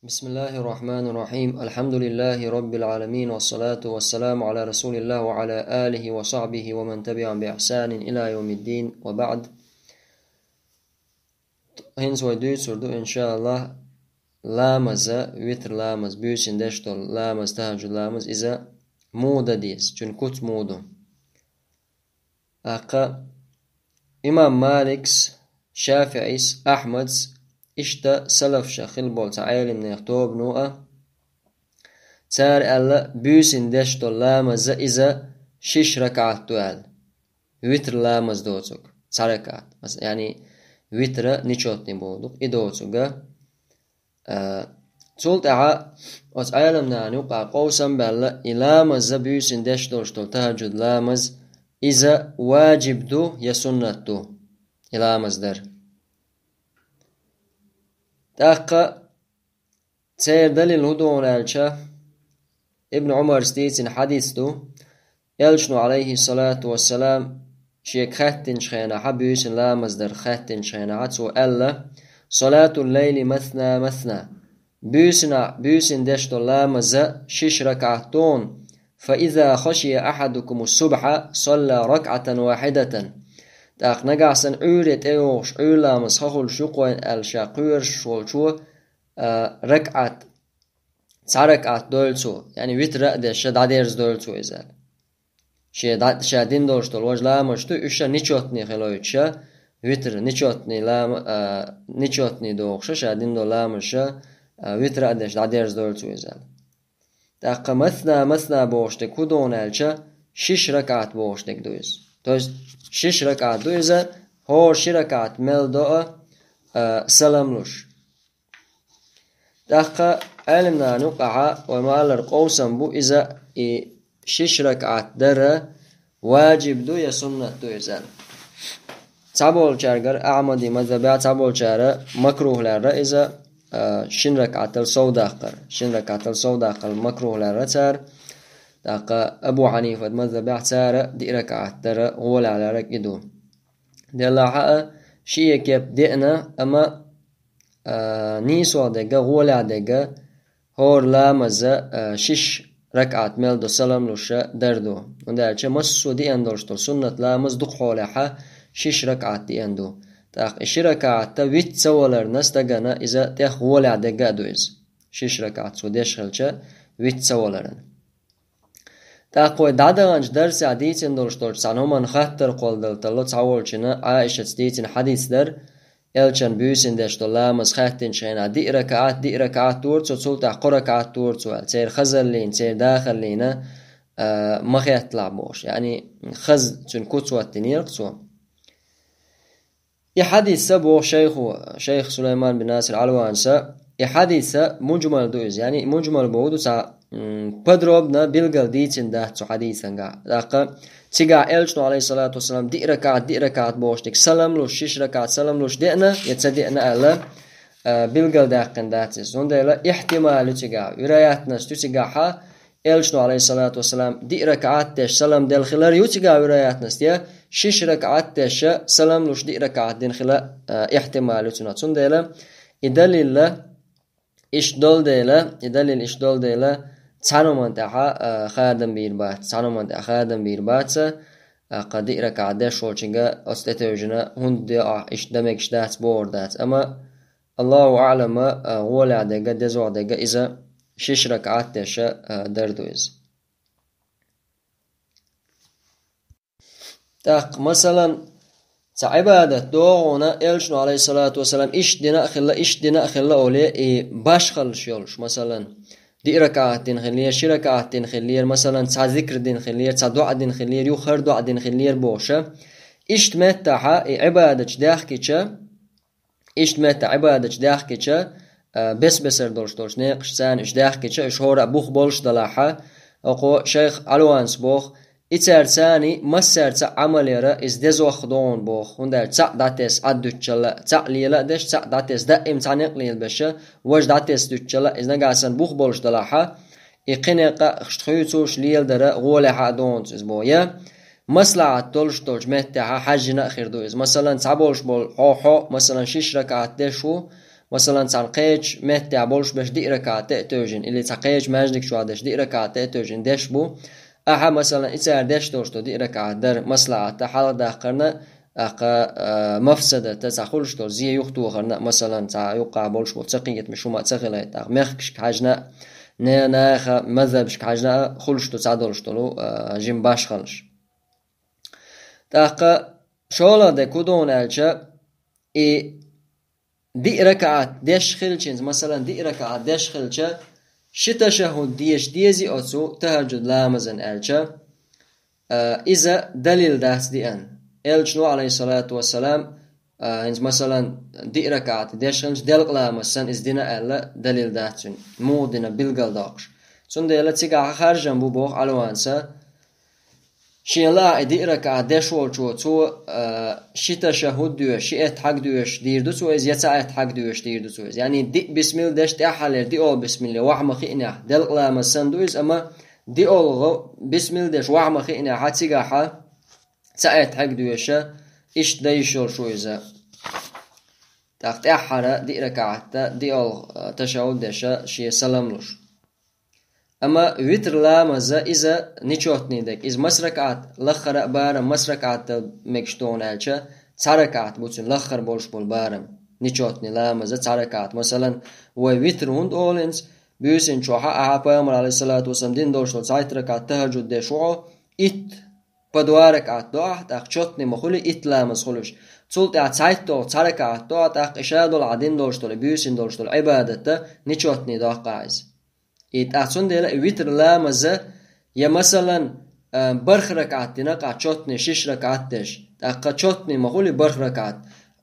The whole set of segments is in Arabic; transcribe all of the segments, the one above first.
بسم الله الرحمن الرحيم الحمد لله رب العالمين والصلاة والسلام على رسول الله وعلى آله وصحبه ومن تبعهم بإحسان إلى يوم الدين وبعد. هنز ويدوي سردو إن شاء الله لامز وتر لامز بيوسين دشتول لامز تهجد لامز إذا مودة ديس جن كت مودو أقا إمام مالكس شافعيس أحمدس إشتا سلف شخيل بول تعالي من يختوب نوء تار ألا بيوسين دشتو لامز إذا شش ركعت توال وتر لامز دوتوك سركعت يعني وتر نيشوتني بودوك إدوتوك تولت أعا أتعلم نعنوق قوسم بألا إلامز بيوسين دشتو شتو تهجد لامز إذا واجب دو يسنت دو إلامز در تاقا تير دليل هدون الشا ابن عمر ستيتين حديث دو يلشنو عليه الصلاة والسلام شيك خاتن شخينا حبيوس لامز در خاتن شخينا عطسو ألا صلاة الليل مثنى مثنى بيوسن دشتو لامز شش ركعتون فإذا خشي أحدكم الصبح صلى ركعة واحدة تاق نقعسن عورت ايوش عولامز خخل شقوين الشاقور شولشو ركعت ركعت دولتو يعني ويتر دش داديرز دولتو إزال شادين دولش دول وج لامش تو إشا نيشوتني خلويتشا ويتر نيشوتني لام نيشوتني دوخش شادين دول لامش ويتر دش داديرز دولتو إزال تاق مثنى بوشتك كودون الشا شش ركعت بوشتك دويز توز شش ركعت دويزا هو شركعت ملدو سلاملوش دقا علمنا نقع وما لر قوسم بو إذا شش ركعت در واجب دو يا سنة دو إزال تعبول شارقر أعمدي مذبع تعبول شارع مكروه لر إذا شن ركعت الصوداقر شن ركعت الصوداقر مكروه لر تار دقا أبو حنيفة مذبع تار دي ركعت در غول على ركدو دي الله حقا شيء كيب دينا أما نيسو دقا غولع دقا هور لامز شش ركعت ملدو سلام لوش دردو وندالش مسو دي اندوشتو سنة لامز دق حولها شش ركعت دي اندو تاق اش ركعت ويت سوالر نس دقانا إذا تاق غولع دقا دويز شش ركعت سو ديش خلش ويت سوالرن تاقوي دادغانج درس عديتين دولشتوش سانهمان خطر قول دلتلو تعولشنا عائشة ستيتين حديث در يلچن بيوسين دشتو لامز خاتين شينا دي ركعات دورتو تسول تحقو ركعات دورتو تير خزل لين تير داخل لينا مخيات لعبوش يعني خز تن كتوة التنير قصوة يحديث سبو شيخ سليمان بن ناصر علوانسا يحديث مجمل دوز يعني مجمل بودو سا بدروبنا بيلقل ديتين دهتو حديثا داقا تيقع إلشنو عليه الصلاة والسلام دي ركعت بوشتك سلام لوش شش ركعت سلام لوش دينا يتصدقنا ألا بيلقل داقن داتس وندلا احتمال تيقع ورايات ناس تيقعها إلشنو عليه الصلاة والسلام دي ركعت تش سلام دل خلال يتيقع ورايات ناس تيا شش ركعت تش سلام لوش دي ركعت دين خلال احتمال تنات وندلا يدلل إش دول ديلا تانو منتها خادم بيربات قد ركع داش وشنجا استتوجنا هند إش دمك دات بوردات أما الله أعلم ولا دقة دزوا دقة إذا شش ركعات داش دردوز تاق مثلا عبادة دوغونا إلشنو عليه الصلاة والسلام إش دنا خلا أولي باش خلش يولش مثلا دي ركعات دين خلير شي ركعات دين خلير مثلا تسع ذكر دين خلير تسع دعاء دين خلير يخر دعاء دين خلير بوشة اشتمتع عبادة داخكيشة بس دولش ناقش سان اش داخكيشة اش هورا بوخ بولش دلاحة اقو شيخ علوانس بوخ إتر ثاني مسر عمليرا إز دزوخ دون بوخ هندر داتس عدوتشلا ليلا دش داتس دائم نقليل بشه وج داتس دوتشلا إز نقاسن بوخ بولش دلاحة إقنقة خشتخيوتوش ليل درا غولها دونت إز بويا مصلحة تولش متها حجنا آخر دوز مثلا تعبولش بول حو مثلا شش ركعت دشو مثلا تنقيج مهتي عبولش باش دي ركعات توجن اللي تنقيج ماجدك شو عدش دي ركعات توجن ديش بو أها مثلا إتسار ديش توشتو دي ركعات در مصلحة حال داخرنا أقا مفسدة تسخلش تو زي يختو خرنا مثلا تا يقع بولش بول تقيت مشو ما تسخلة تا مخكش حاجنا ناخ مذهبش حاجنا خلش تو تعدلش تو جيم باش خلش تاقا شولا ده كودون ألشا دي ركعات ديش خلشين مثلا دي ركعات ديش خلشا شتشهد ديش ديزي أتسو تهجد لامزن ألشا إذا دليل داس دي أن إلشنو عليه الصلاة والسلام إنز مثلا دي ركعات ديش خلش دلق لامسن إز دينا ألا دليل داتسن مو دينا بلغل داقش سن ديلا تيقع خارجن بو بوخ علوانسا شين لا دي ركعات ديش والشو تو شتا شهود دوش شئت حق دوش دير دو سويز يتساعت حق دوش دير دو سويز يعني دي بسم الله ديش تأحلر دي أول بسم الله وعما خينا دلق لامسن دوز أما دي أول بسم الله ديش وعما خينا حتيقع ساعت حق دوشة إيش دايشول شويزة تاخت أحرى دي ركعت دي أول تشهد ديشة شي سلاملوش أما ويتر لا مزا إذا نيشوتني دك إذا مسركعت لخر بارم مسركعت مكشتون ألشة تركعت بوتسن لخر بولش بول بارم نيشوتني لا مزا تركعت مثلا ويتر هند أولنز بيوسن شوحا أعا بيامر عليه الصلاة والسلام دين دورشل سايت ركعت تهجد دي شوعو إت بدوارك عطوه تاخ شوتني مخولي إتلامس خلوش تصلت عطايتو تارك عطوه تاخ إشادو العدين دولشتول بيوسين دولشتول عبادته نيشوتني دا قاعز إتأحسن ديلا ويتر لامزة يا مثلا برخ ركعتنا قاعد شوتني شش ركعتش تاخ شوتني مخولي برخ ركعت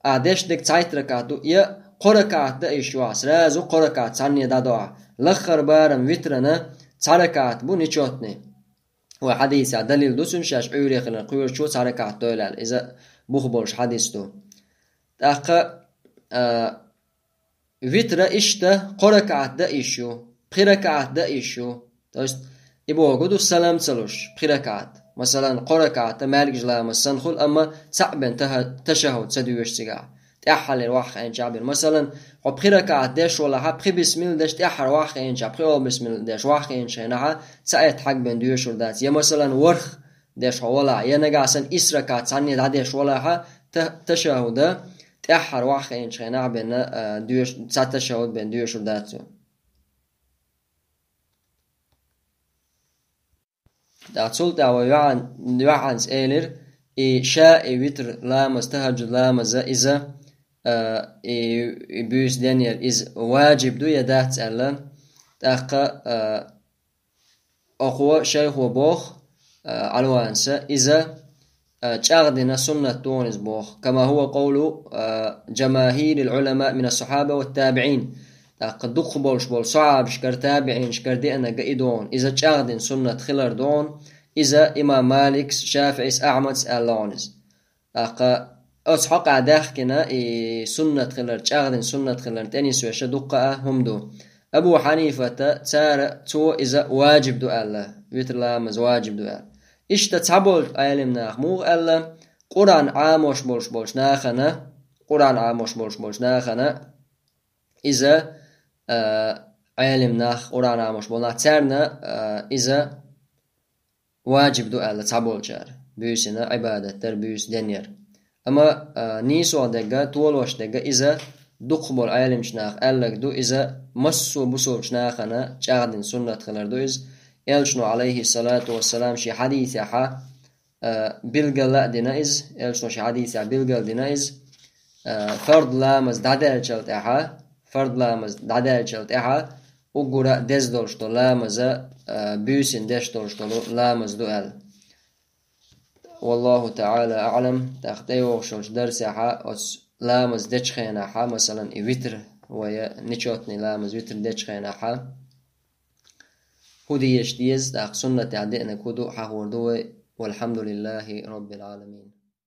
عدش دك تايت ركعتو يا قركعت دا إشواس رازو قركعت ساني دا دعا لخر بارم ويترنا تاركعت بو نيشوتني وحديث دليل دوسن شاش عوري خلنا قيور شو تاركعت دولال إذا بخبرش حديث تو تاقا ويترا إشتا قركعت دا إيشو قركعت دا إيشو توست إبو قدو السلام تلوش قركعت مثلا قركعت مالك جلام السنخل أما سعبن تشهد سدوش سيقع تأحل الواقع إن جابر مثلا وبقركعت داش ولا حب بسم الله داش تأحل واقع إن جاب قول بسم الله داش واقع إن شينها ساعت حق بين دوش ولدات يا مثلا ورخ داش ولا يا نجاسن إسركعت ثانية داش ولا ها تشهد تأحل واقع إن شينها بين دوش ساعت تشهد بين دوش ولدات داتسول دعوة يوعن سئلر شاء ويتر لامز تهجد لامز إذا بيوس دانيال إز واجب دو يدات ألا تاقا أقوى شيخ وبوخ علوانسا إذا تشاغدنا سنة تونس بوخ كما هو قول جماهير العلماء من الصحابة والتابعين تاقا دق بولش بول صعب شكر تابعين شكر دينا قايدون إذا تشاغدن سنة خلر دون إذا إمام مالك شافعي أحمد ألونز تاقا أصحق عداخكنا سنة خلر تشاغدن سنة خلر تاني سويشة دقاء هم دو أبو حنيفة تسار تو إذا واجب دو ألا ويتر لامز واجب دو ألا إيش تتعبول أيلم ناخ موغ ألا قرآن عاموش بولش ناخنا قرآن عاموش بولش ناخنا إذا علم ناخ قرآن عاموش بولنا تسارنا إذا واجب دو ألا تعبول جار بيوسنا عبادة تر بيوس دنير أما نيسو دقا طولوش دقا إذا دقبول علم شناخ ألك دو إذا مسو بسو شناخنا جاغدن سنة خلر دو إذ إلشنو عليه الصلاة والسلام شي حديث يحا بلغل لا دينا إذ إلشنو شي حديث يحا بلغل دينا إذ فرد لامز دعدال جلت إحا فرد لامز دعدال جلت إحا وقرأ دز دولشتو لامز بيوسن دش دولشتو لامز دو أل والله تعالى أعلم تختيو شوش درس إحا لامز دش خينا إحا مثلا ويتر ويا نشوتني لامز ويتر دش خينا إحا هدي يشتيز تاق سنة عدئنا كدو حاوردوه والحمد لله رب العالمين.